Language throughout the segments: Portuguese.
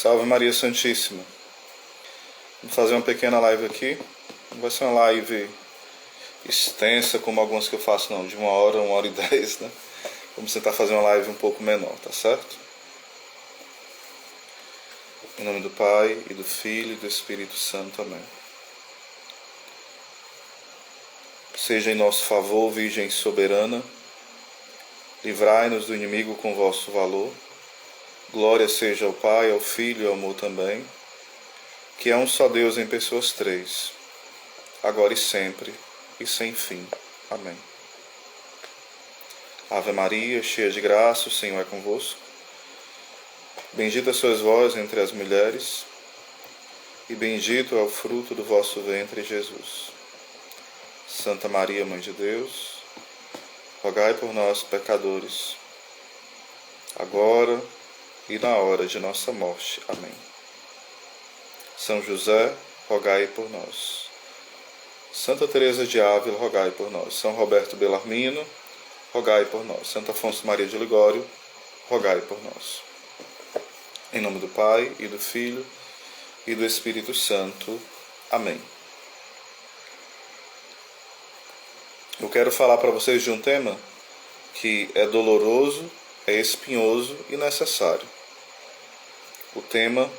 Salve Maria Santíssima. Vou fazer uma pequena live aqui. Não vai ser uma live extensa como algumas que eu faço não, de 1 hora e 10, né? Vamos tentar fazer uma live um pouco menor, tá certo? Em nome do Pai, e do Filho, e do Espírito Santo. Amém. Seja em nosso favor, Virgem soberana, livrai-nos do inimigo com vosso valor. Glória seja ao Pai, ao Filho e ao amor também, que é um só Deus em pessoas três, agora e sempre, e sem fim. Amém. Ave Maria, cheia de graça, o Senhor é convosco. Bendita sois vós entre as mulheres, e bendito é o fruto do vosso ventre, Jesus. Santa Maria, Mãe de Deus, rogai por nós, pecadores, agora e na hora de nossa morte. Amém. São José, rogai por nós. Santa Teresa de Ávila, rogai por nós. São Roberto Bellarmino, rogai por nós. Santo Afonso Maria de Ligório, rogai por nós. Em nome do Pai, e do Filho, e do Espírito Santo. Amém. Eu quero falar para vocês de um tema que é doloroso, é espinhoso e necessário. O tema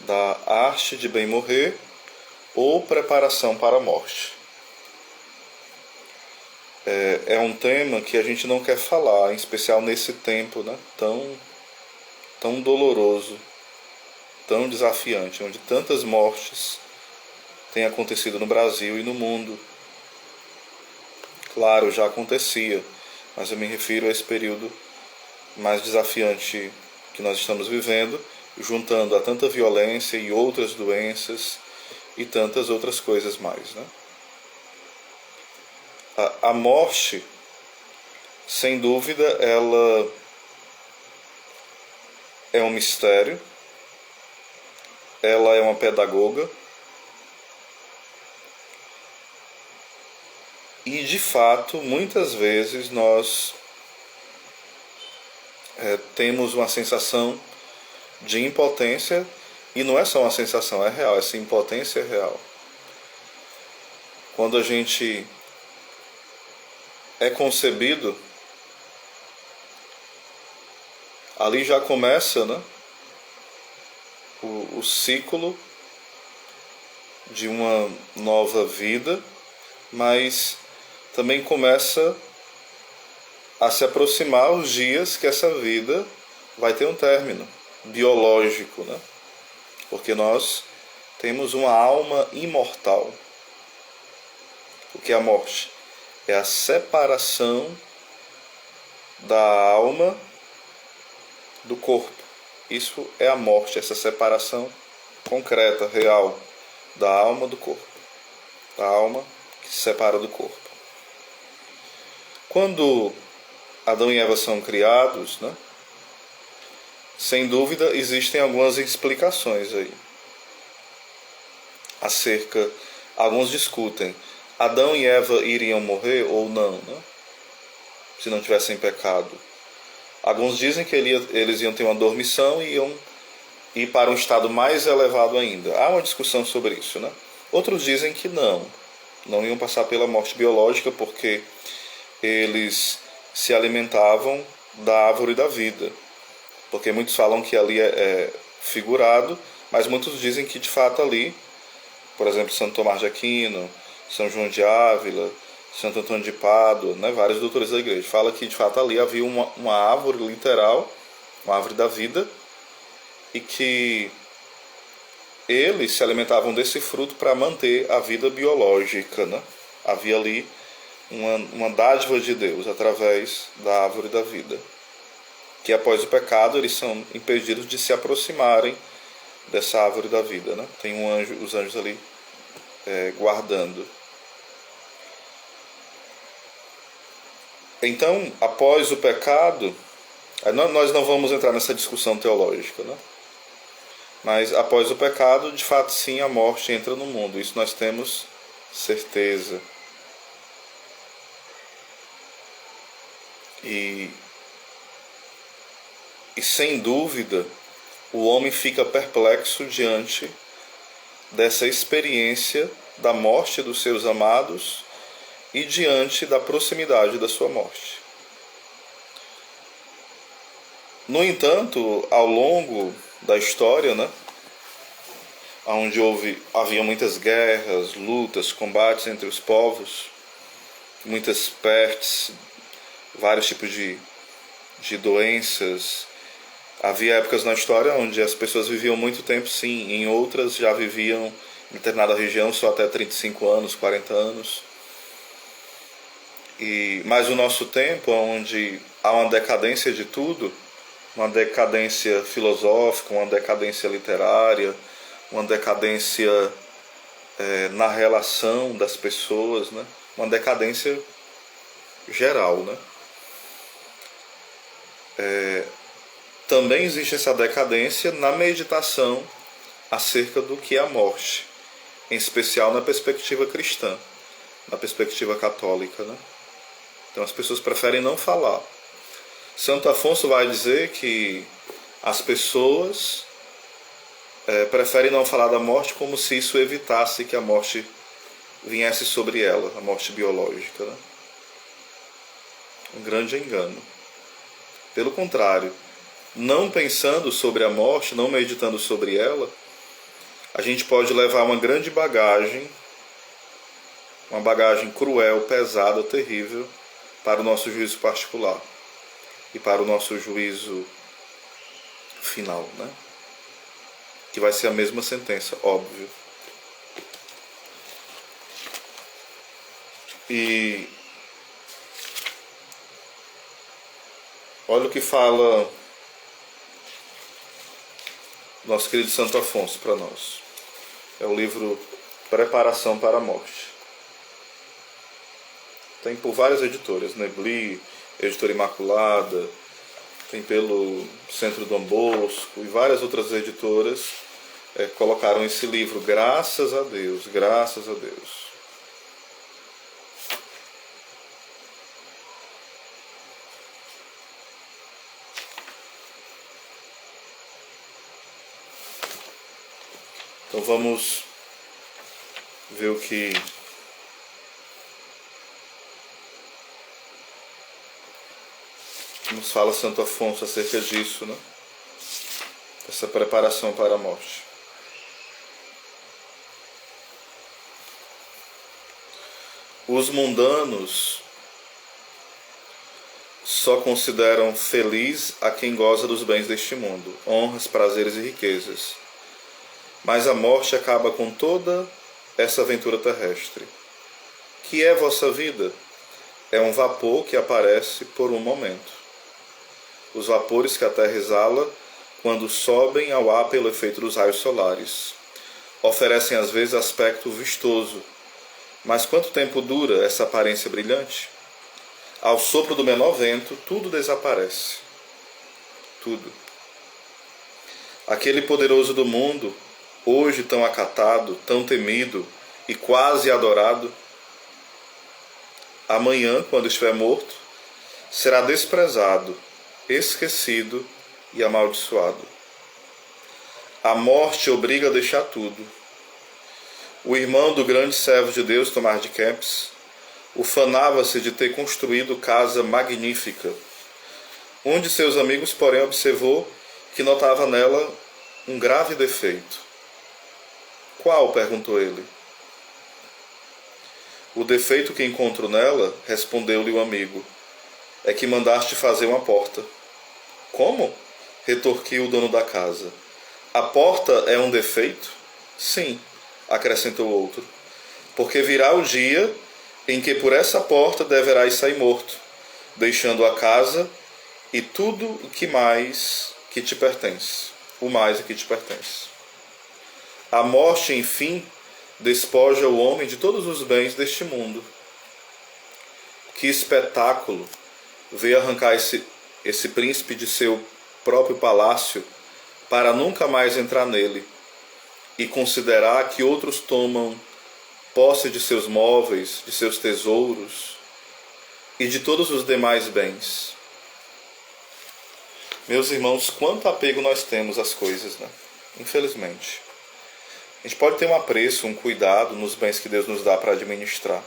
da arte de bem morrer ou preparação para a morte. É um tema que a gente não quer falar, em especial nesse tempo, né, tão doloroso, tão desafiante, onde tantas mortes têm acontecido no Brasil e no mundo. Claro, já acontecia, mas eu me refiro a esse período mais desafiante que nós estamos vivendo, juntando a tanta violência e outras doenças e tantas outras coisas mais, né? A morte, sem dúvida, ela é um mistério, ela é uma pedagoga e, de fato, muitas vezes nós temos uma sensação de impotência, e não é só uma sensação, é real, essa impotência é real. Quando a gente é concebido, ali já começa, né, o ciclo de uma nova vida, mas também começa a se aproximar os dias que essa vida vai ter um término biológico, né? Porque nós temos uma alma imortal. O que é a morte? É a separação da alma do corpo. Isso é a morte, essa separação concreta, real, da alma do corpo. Da alma que se separa do corpo. Quando Adão e Eva são criados, né? Sem dúvida, existem algumas explicações aí. Alguns discutem, Adão e Eva iriam morrer ou não, né? Se não tivessem pecado. Alguns dizem que eles iam ter uma dormição e iam ir para um estado mais elevado ainda. Há uma discussão sobre isso, né? Outros dizem que não iam passar pela morte biológica porque eles se alimentavam da árvore da vida. Porque muitos falam que ali é figurado, mas muitos dizem que de fato ali, por exemplo, Santo Tomás de Aquino, São João de Ávila, Santo Antônio de Pádua, né, vários doutores da igreja, fala que de fato ali havia uma árvore literal, uma árvore da vida, e que eles se alimentavam desse fruto para manter a vida biológica, né? Havia ali uma dádiva de Deus através da árvore da vida, que após o pecado eles são impedidos de se aproximarem dessa árvore da vida, né? Tem os anjos ali guardando. Então, após o pecado, nós não vamos entrar nessa discussão teológica, né? Mas após o pecado, de fato sim, a morte entra no mundo. Isso nós temos certeza. E sem dúvida, o homem fica perplexo diante dessa experiência da morte dos seus amados e diante da proximidade da sua morte. No entanto, ao longo da história, onde havia muitas guerras, lutas, combates entre os povos, muitas pestes, vários tipos de doenças. Havia épocas na história onde as pessoas viviam muito tempo, sim, em outras já viviam em determinada região só até 35 anos, 40 anos. Mas o nosso tempo, onde há uma decadência de tudo, uma decadência filosófica, uma decadência literária, uma decadência na relação das pessoas, uma decadência geral. Também existe essa decadência na meditação acerca do que é a morte, em especial na perspectiva cristã, na perspectiva católica. Então as pessoas preferem não falar. Santo Afonso vai dizer que as pessoas preferem não falar da morte como se isso evitasse que a morte viesse sobre ela, a morte biológica. Um grande engano. Pelo contrário, não pensando sobre a morte, não meditando sobre ela, a gente pode levar uma grande bagagem, uma bagagem cruel, pesada, terrível, para o nosso juízo particular e para o nosso juízo final, que vai ser a mesma sentença, óbvio. E olha o que fala nosso querido Santo Afonso para nós. É o livro Preparação para a Morte. Tem por várias editoras, Nebli, Editora Imaculada, tem pelo Centro Dom Bosco e várias outras editoras colocaram esse livro, graças a Deus, graças a Deus. Então vamos ver o que nos fala Santo Afonso acerca disso, essa preparação para a morte. Os mundanos só consideram feliz a quem goza dos bens deste mundo, honras, prazeres e riquezas. Mas a morte acaba com toda essa aventura terrestre. Que é vossa vida? É um vapor que aparece por um momento. Os vapores que a terra exala, quando sobem ao ar pelo efeito dos raios solares, oferecem às vezes aspecto vistoso. Mas quanto tempo dura essa aparência brilhante? Ao sopro do menor vento, tudo desaparece. Tudo. Aquele poderoso do mundo, hoje tão acatado, tão temido e quase adorado, amanhã, quando estiver morto, será desprezado, esquecido e amaldiçoado. A morte obriga a deixar tudo. O irmão do grande servo de Deus, Tomás de Kempis, ufanava-se de ter construído casa magnífica. Um de seus amigos, porém, observou que notava nela um grave defeito. Qual? Perguntou ele. O defeito que encontro nela, respondeu-lhe o amigo, é que mandaste fazer uma porta. Como? Retorquiu o dono da casa. A porta é um defeito? Sim, acrescentou outro, porque virá o dia em que por essa porta deverás sair morto, deixando a casa e tudo o que mais que te pertence, o mais que te pertence. A morte, enfim, despoja o homem de todos os bens deste mundo. Que espetáculo ver arrancar esse príncipe de seu próprio palácio para nunca mais entrar nele e considerar que outros tomam posse de seus móveis, de seus tesouros e de todos os demais bens. Meus irmãos, quanto apego nós temos às coisas, né? Infelizmente. A gente pode ter um apreço, um cuidado nos bens que Deus nos dá para administrar.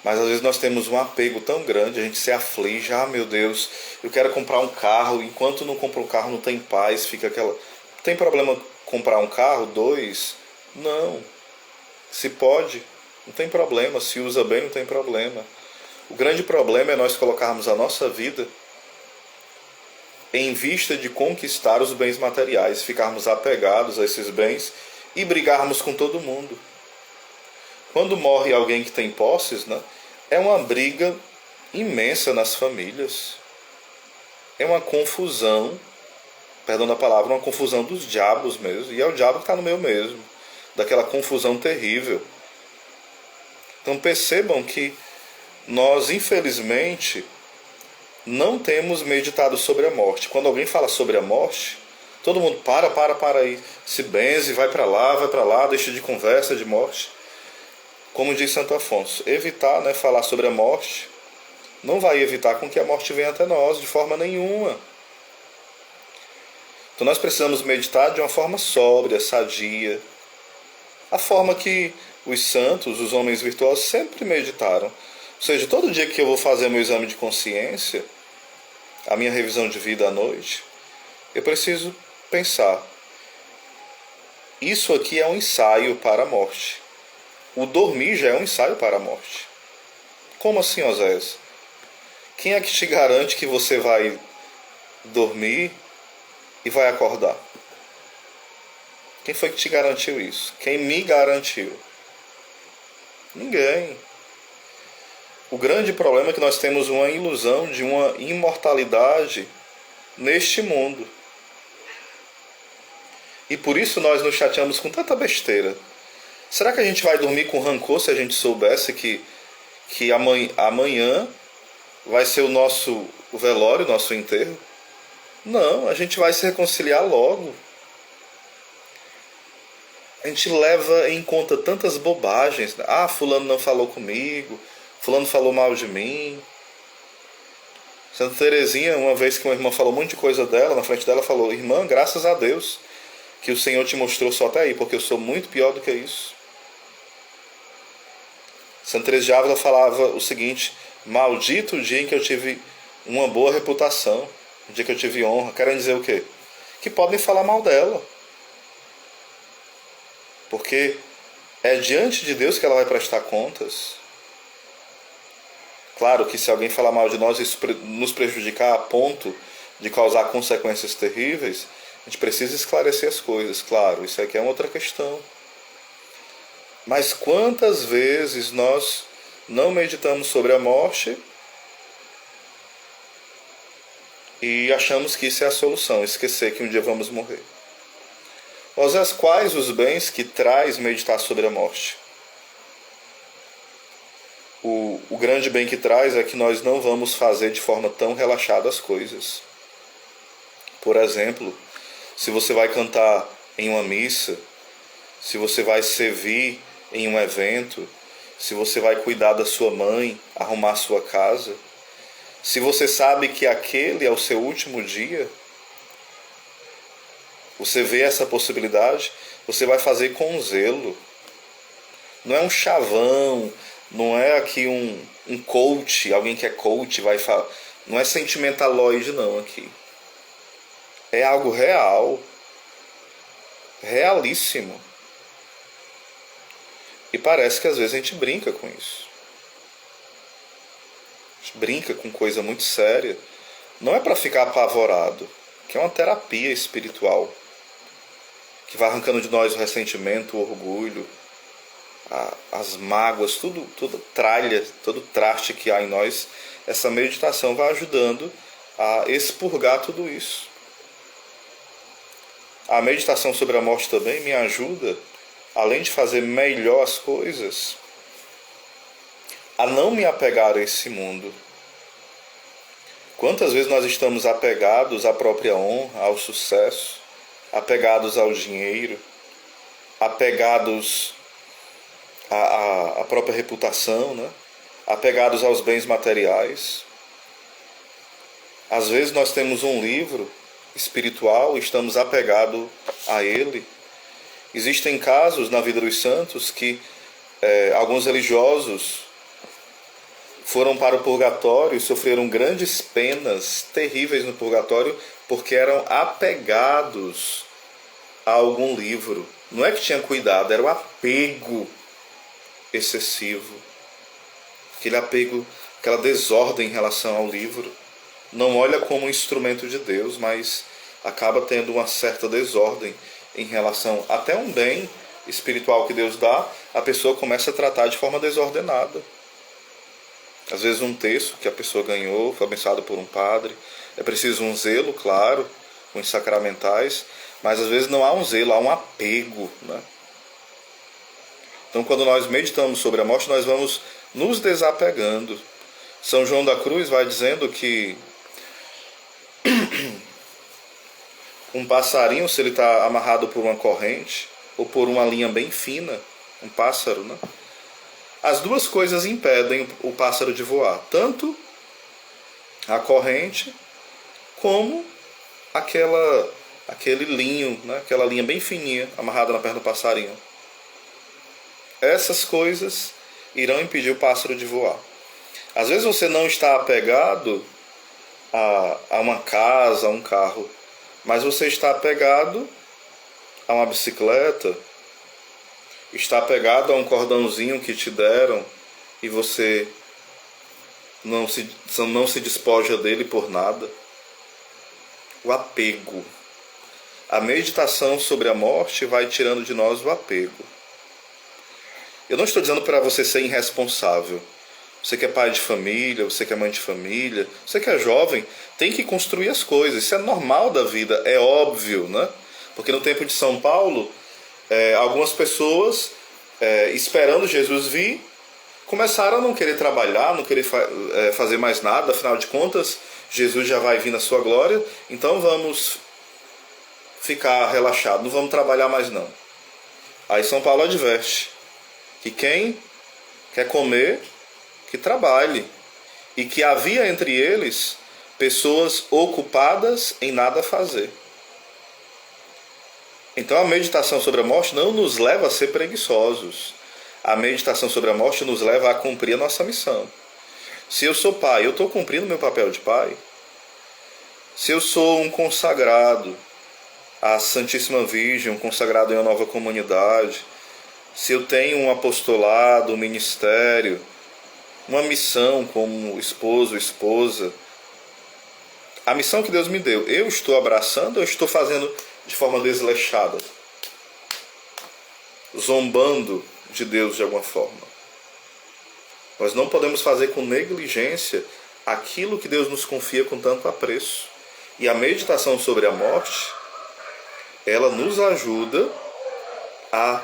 Mas às vezes nós temos um apego tão grande, a gente se aflige, meu Deus, eu quero comprar um carro, enquanto não compra um carro não tem paz, fica aquela... Tem problema comprar um carro, dois? Não. Se pode, não tem problema, se usa bem, não tem problema. O grande problema é nós colocarmos a nossa vida em vista de conquistar os bens materiais, ficarmos apegados a esses bens e brigarmos com todo mundo. Quando morre alguém que tem posses, né, é uma briga imensa nas famílias. É uma confusão, perdão da palavra, uma confusão dos diabos mesmo. E é o diabo que está no meio mesmo, daquela confusão terrível. Então percebam que nós, infelizmente, não temos meditado sobre a morte. Quando alguém fala sobre a morte, todo mundo para aí, se benze, vai para lá, deixa de conversa de morte. Como diz Santo Afonso, evitar, né, falar sobre a morte não vai evitar com que a morte venha até nós de forma nenhuma. Então nós precisamos meditar de uma forma sóbria, sadia, a forma que os santos, os homens virtuosos sempre meditaram. Ou seja, todo dia que eu vou fazer meu exame de consciência, a minha revisão de vida à noite, eu preciso pensar, isso aqui é um ensaio para a morte. O dormir já é um ensaio para a morte. Como assim, Oséias? Quem é que te garante que você vai dormir e vai acordar? Quem foi que te garantiu isso? Quem me garantiu? Ninguém. O grande problema é que nós temos uma ilusão de uma imortalidade neste mundo. E por isso nós nos chateamos com tanta besteira. Será que a gente vai dormir com rancor se a gente soubesse que amanhã vai ser o velório, o nosso enterro? Não, a gente vai se reconciliar logo. A gente leva em conta tantas bobagens. Fulano não falou comigo, fulano falou mal de mim. Santa Teresinha, uma vez que uma irmã falou um monte de coisa dela, na frente dela falou, irmã, graças a Deus que o Senhor te mostrou só até aí, porque eu sou muito pior do que isso. Santa Teresa de Ávila falava o seguinte, maldito o dia em que eu tive uma boa reputação, o dia que eu tive honra. Querem dizer o quê? Que podem falar mal dela. Porque é diante de Deus que ela vai prestar contas. Claro que se alguém falar mal de nós e isso nos prejudicar a ponto de causar consequências terríveis, a gente precisa esclarecer as coisas. Claro, isso aqui é uma outra questão. Mas quantas vezes nós não meditamos sobre a morte e achamos que isso é a solução, esquecer que um dia vamos morrer. Oséias, quais os bens que traz meditar sobre a morte? O grande bem que traz é que nós não vamos fazer de forma tão relaxada as coisas. Por exemplo, se você vai cantar em uma missa, se você vai servir em um evento, se você vai cuidar da sua mãe, arrumar a sua casa, se você sabe que aquele é o seu último dia, você vê essa possibilidade, você vai fazer com zelo. Não é um chavão, não é aqui um coach, alguém que é coach vai falar, não é sentimentaloide não aqui. É algo real, realíssimo. E parece que às vezes a gente brinca com isso. A gente brinca com coisa muito séria. Não é para ficar apavorado, que é uma terapia espiritual, que vai arrancando de nós o ressentimento, o orgulho, as mágoas, tudo tralha, todo traste que há em nós. Essa meditação vai ajudando a expurgar tudo isso. A meditação sobre a morte também me ajuda, além de fazer melhor as coisas, a não me apegar a esse mundo. Quantas vezes nós estamos apegados à própria honra, ao sucesso, apegados ao dinheiro, apegados à própria reputação, né? Apegados aos bens materiais. Às vezes nós temos um livro espiritual e estamos apegados a ele. Existem casos na vida dos santos que alguns religiosos foram para o purgatório e sofreram grandes penas terríveis no purgatório porque eram apegados a algum livro. Não é que tinham cuidado, era o apego excessivo. Aquele apego, aquela desordem em relação ao livro. Não olha como um instrumento de Deus, mas acaba tendo uma certa desordem em relação até um bem espiritual que Deus dá, a pessoa começa a tratar de forma desordenada. Às vezes um texto que a pessoa ganhou, foi abençoado por um padre, é preciso um zelo, claro, com os sacramentais, mas às vezes não há um zelo, há um apego, né? Então quando nós meditamos sobre a morte, nós vamos nos desapegando. São João da Cruz vai dizendo que um passarinho, se ele está amarrado por uma corrente ou por uma linha bem fina, um pássaro, né? As duas coisas impedem o pássaro de voar, tanto a corrente como aquele linho, né? Aquela linha bem fininha amarrada na perna do passarinho. Essas coisas irão impedir o pássaro de voar. Às vezes você não está apegado a uma casa, a um carro, mas você está apegado a uma bicicleta, está apegado a um cordãozinho que te deram e você não se despoja dele por nada. O apego. A meditação sobre a morte vai tirando de nós o apego. Eu não estou dizendo para você ser irresponsável. Você que é pai de família, você que é mãe de família, você que é jovem, tem que construir as coisas. Isso é normal da vida, é óbvio, né? Porque no tempo de São Paulo, algumas pessoas, esperando Jesus vir, começaram a não querer trabalhar, não querer fazer mais nada. Afinal de contas, Jesus já vai vir na sua glória, então vamos ficar relaxados, não vamos trabalhar mais não. Aí São Paulo adverte que quem quer comer, que trabalhe, e que havia entre eles pessoas ocupadas em nada fazer. Então a meditação sobre a morte não nos leva a ser preguiçosos. A meditação sobre a morte nos leva a cumprir a nossa missão. Se eu sou pai, eu estou cumprindo meu papel de pai. Se eu sou um consagrado à Santíssima Virgem, um consagrado em uma nova comunidade, se eu tenho um apostolado, um ministério, uma missão como esposo, esposa, a missão que Deus me deu, eu estou abraçando ou estou fazendo de forma desleixada? Zombando de Deus de alguma forma. Nós não podemos fazer com negligência aquilo que Deus nos confia com tanto apreço. E a meditação sobre a morte, ela nos ajuda a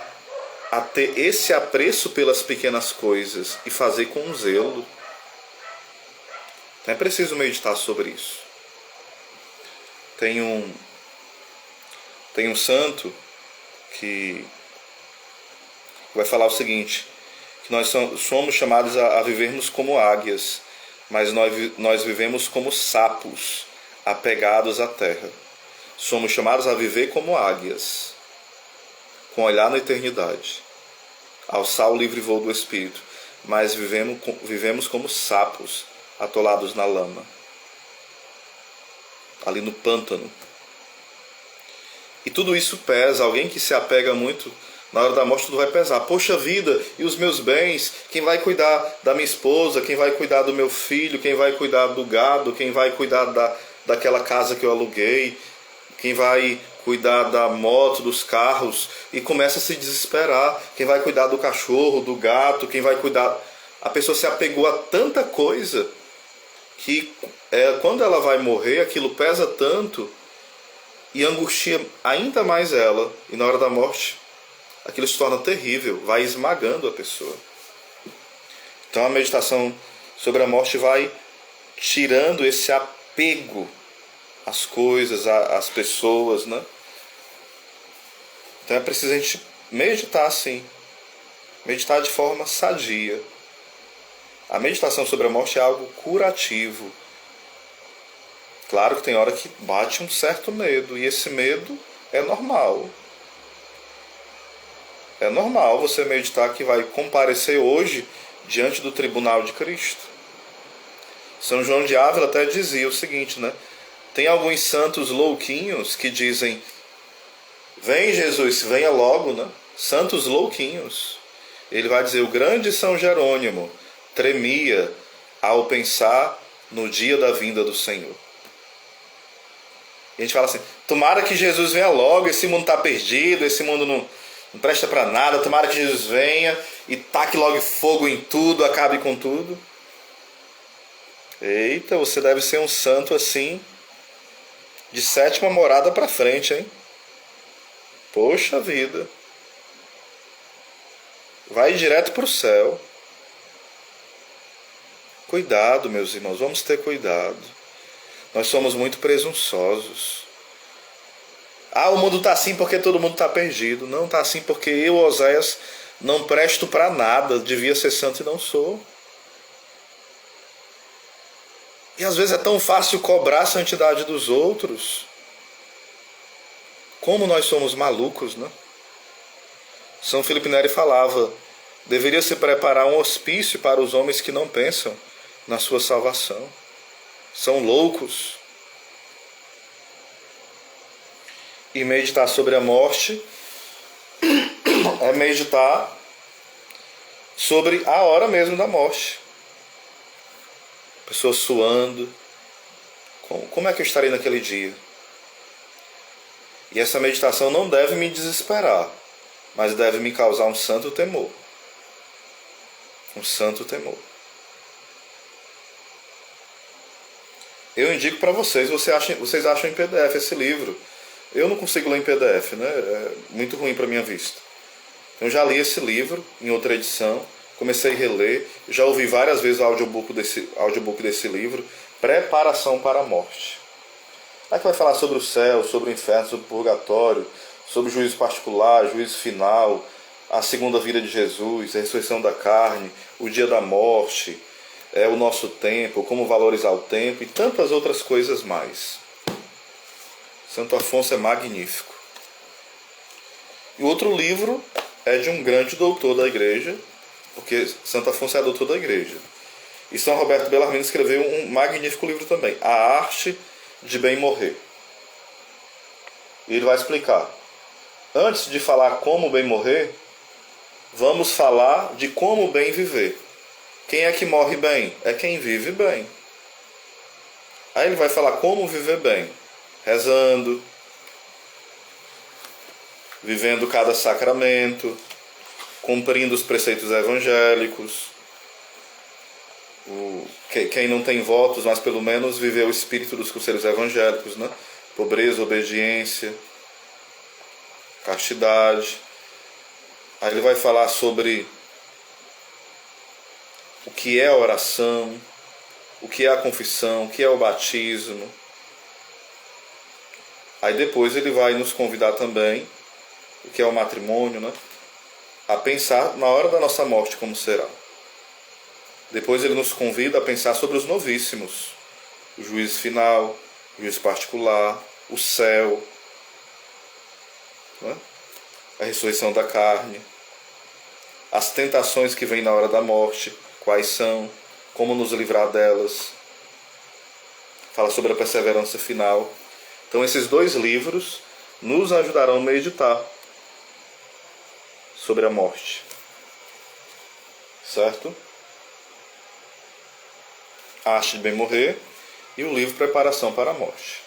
ter esse apreço pelas pequenas coisas e fazer com zelo. Então é preciso meditar sobre isso. Tem um santo que vai falar o seguinte, que nós somos chamados a vivermos como águias, mas nós vivemos como sapos, apegados à terra. Somos chamados a viver como águias, com olhar na eternidade, alçar o livre voo do Espírito, mas vivemos como sapos, atolados na lama, ali no pântano. E tudo isso pesa. Alguém que se apega muito, na hora da morte tudo vai pesar. Poxa vida, e os meus bens? Quem vai cuidar da minha esposa? Quem vai cuidar do meu filho? Quem vai cuidar do gado? Quem vai cuidar daquela casa que eu aluguei? Quem vai cuidar da moto, dos carros? E começa a se desesperar. Quem vai cuidar do cachorro, do gato? Quem vai cuidar... A pessoa se apegou a tanta coisa que quando ela vai morrer, aquilo pesa tanto e angustia ainda mais ela. E na hora da morte, aquilo se torna terrível, vai esmagando a pessoa. Então a meditação sobre a morte vai tirando esse apego às coisas, às pessoas, né? Então é preciso a gente meditar assim, meditar de forma sadia. A meditação sobre a morte é algo curativo. Claro que tem hora que bate um certo medo, e esse medo é normal. É normal você meditar que vai comparecer hoje diante do tribunal de Cristo. São João de Ávila até dizia o seguinte, né? Tem alguns santos louquinhos que dizem: vem Jesus, venha logo, né? Santos louquinhos. Ele vai dizer: o grande São Jerônimo tremia ao pensar no dia da vinda do Senhor. E a gente fala assim: tomara que Jesus venha logo, esse mundo está perdido, esse mundo não presta para nada, tomara que Jesus venha e taque logo fogo em tudo, acabe com tudo. Eita, você deve ser um santo assim, de 7ª morada para frente, hein? Poxa vida. Vai direto para o céu. Cuidado, meus irmãos, vamos ter cuidado. Nós somos muito presunçosos. Ah, o mundo está assim porque todo mundo está perdido. Não, está assim porque eu, Oséias, não presto para nada. Devia ser santo e não sou. E às vezes é tão fácil cobrar a santidade dos outros. Como nós somos malucos, né? São Felipe Neri falava: deveria se preparar um hospício para os homens que não pensam na sua salvação. São loucos. E meditar sobre a morte é meditar sobre a hora mesmo da morte. Pessoas suando. Como é que eu estarei naquele dia? E essa meditação não deve me desesperar, mas deve me causar um santo temor. Um santo temor. Eu indico para vocês, vocês acham em PDF esse livro. Eu não consigo ler em PDF, né? É muito ruim para minha vista. Então já li esse livro em outra edição, comecei a reler, já ouvi várias vezes o audiobook desse livro, Preparação para a Morte. Aí que vai falar sobre o céu, sobre o inferno, sobre o purgatório, sobre o juízo particular, juízo final, a segunda vida de Jesus, a ressurreição da carne, o dia da morte, o nosso tempo, como valorizar o tempo e tantas outras coisas mais. Santo Afonso é magnífico. E o outro livro é de um grande doutor da igreja, porque Santo Afonso é doutor da igreja. E São Roberto Bellarmino escreveu um magnífico livro também, A Arte de Bem Morrer. E ele vai explicar. Antes de falar como bem morrer, vamos falar de como bem viver. Quem é que morre bem? É quem vive bem. Aí ele vai falar como viver bem. Rezando, vivendo cada sacramento, cumprindo os preceitos evangélicos. Quem não tem votos, mas pelo menos viver o espírito dos conselhos evangélicos, né? Pobreza, obediência, castidade. Aí ele vai falar sobre o que é a oração, o que é a confissão, o que é o batismo. Aí depois ele vai nos convidar também, o que é o matrimônio, né? A pensar na hora da nossa morte como será. Depois ele nos convida a pensar sobre os novíssimos, o juízo final, o juízo particular, o céu, né? A ressurreição da carne, as tentações que vêm na hora da morte, quais são, como nos livrar delas. Fala sobre a perseverança final. Então esses 2 livros nos ajudarão a meditar sobre a morte. Certo? A Arte de Bem Morrer e o livro Preparação para a Morte.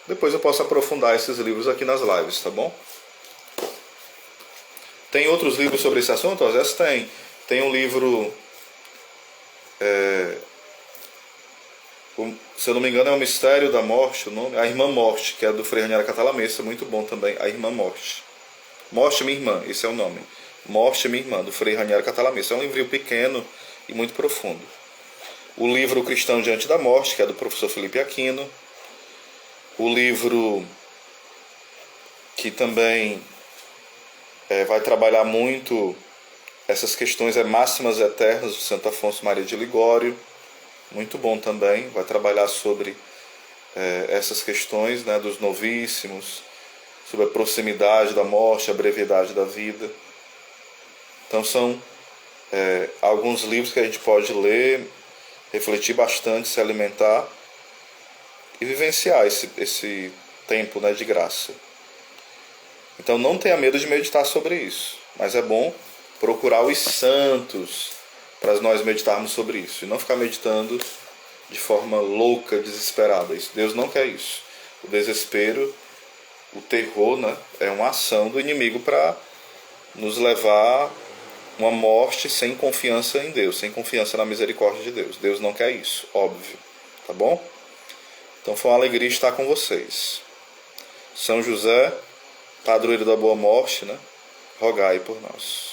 Depois eu posso aprofundar esses livros aqui nas lives, tá bom? Tem outros livros sobre esse assunto? Às vezes tem. Tem um livro... se eu não me engano é o Mistério da Morte, o nome, A Irmã Morte, que é do Frei Raniero Catalamessa, muito bom também, A Irmã Morte. Morte, Minha Irmã, esse é o nome. Morte, Minha Irmã, do Frei Raniero Catalamessa. É um livrinho pequeno e muito profundo. O livro Cristão Diante da Morte, que é do professor Felipe Aquino. O livro que também vai trabalhar muito essas questões, Máximas Eternas, do Santo Afonso Maria de Ligório. Muito bom também, vai trabalhar sobre essas questões, né, dos novíssimos, sobre a proximidade da morte, a brevidade da vida. Então são alguns livros que a gente pode ler, refletir bastante, se alimentar e vivenciar esse tempo, né, de graça. Então não tenha medo de meditar sobre isso, mas é bom procurar os santos para nós meditarmos sobre isso e não ficar meditando de forma louca, desesperada. Deus não quer isso. O desespero, o terror, né, é uma ação do inimigo para nos levar a uma morte sem confiança em Deus, sem confiança na misericórdia de Deus. Deus não quer isso, óbvio. Tá bom? Então foi uma alegria estar com vocês. São José, padroeiro da boa morte, né? Rogai por nós.